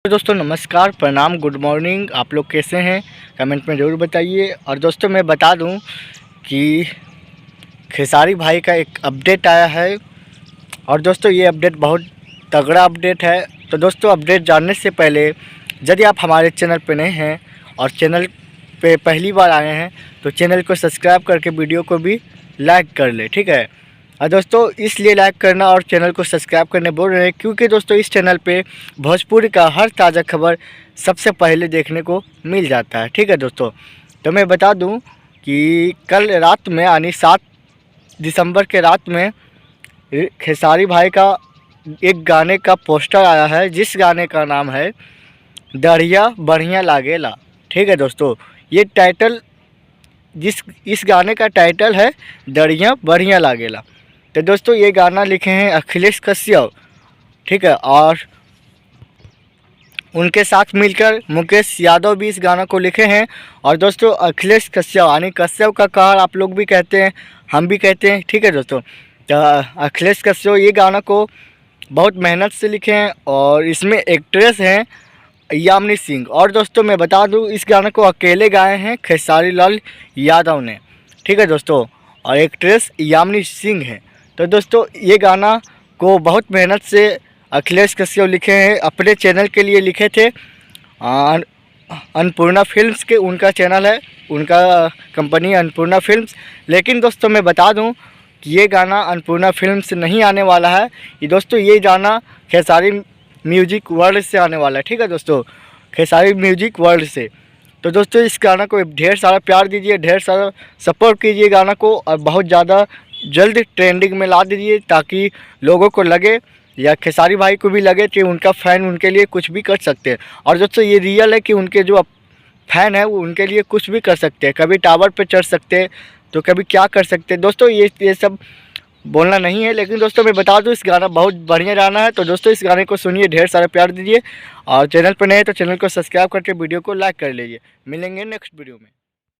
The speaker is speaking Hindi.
तो दोस्तों नमस्कार, प्रणाम, गुड मॉर्निंग। आप लोग कैसे हैं कमेंट में ज़रूर बताइए। और दोस्तों मैं बता दूं कि खेसारी भाई का एक अपडेट आया है और दोस्तों ये अपडेट बहुत तगड़ा अपडेट है। तो दोस्तों अपडेट जानने से पहले यदि आप हमारे चैनल पर नए हैं और चैनल पे पहली बार आए हैं तो चैनल को सब्सक्राइब करके वीडियो को भी लाइक कर ले, ठीक है। और दोस्तों इसलिए लाइक करना और चैनल को सब्सक्राइब करने बोल रहे हैं क्योंकि दोस्तों इस चैनल पे भोजपुरी का हर ताज़ा खबर सबसे पहले देखने को मिल जाता है, ठीक है दोस्तों। तो मैं बता दूं कि कल रात में यानी 7 दिसंबर के रात में खेसारी भाई का एक गाने का पोस्टर आया है जिस गाने का नाम है दढ़िया बढ़िया लागेला, ठीक है दोस्तों। ये टाइटल इस गाने का टाइटल है दढ़िया बढ़िया लागेला। तो दोस्तों ये गाना लिखे हैं अखिलेश कश्यप, ठीक है, और उनके साथ मिलकर मुकेश यादव भी इस गाना को लिखे हैं। और दोस्तों अखिलेश कश्यप यानी कश्यप का कहर आप लोग भी कहते हैं, हम भी कहते हैं, ठीक है दोस्तों। तो अखिलेश कश्यप ये गाना को बहुत मेहनत से लिखे हैं और इसमें एक्ट्रेस हैं यामिनी सिंह। और दोस्तों मैं बता दूं इस गाने को अकेले गाए हैं खेसारी लाल यादव ने, ठीक है दोस्तों, और एक्ट्रेस यामिनी सिंह है। तो दोस्तों ये गाना को बहुत मेहनत से अखिलेश कश्यप लिखे हैं, अपने चैनल के लिए लिखे थे। अन्नपूर्णा फिल्म्स के उनका चैनल है, उनका कंपनी अन्नपूर्णा फिल्म्स। लेकिन दोस्तों मैं बता दूं कि ये गाना अन्नपूर्णा फिल्म्स नहीं आने वाला है। ये दोस्तों ये गाना खेसारी म्यूजिक वर्ल्ड से आने वाला है, ठीक है दोस्तों, खेसारी म्यूजिक वर्ल्ड से। तो दोस्तों इस गाना को ढेर सारा प्यार दीजिए, ढेर सारा सपोर्ट कीजिए गाना को और बहुत ज़्यादा जल्द ट्रेंडिंग में ला दीजिए ताकि लोगों को लगे या खेसारी भाई को भी लगे कि उनका फ़ैन उनके लिए कुछ भी कर सकते हैं। और दोस्तों ये रियल है कि उनके जो फ़ैन है वो उनके लिए कुछ भी कर सकते हैं, कभी टावर पे चढ़ सकते हैं तो कभी क्या कर सकते हैं दोस्तों, ये सब बोलना नहीं है। लेकिन दोस्तों मैं बता दूं इस गाना बहुत बढ़िया गाना है। तो दोस्तों इस गाने को सुनिए, ढेर सारा प्यार दीजिए और चैनल पर नए हैं तो चैनल को सब्सक्राइब करके वीडियो को लाइक कर लीजिए। मिलेंगे नेक्स्ट वीडियो में।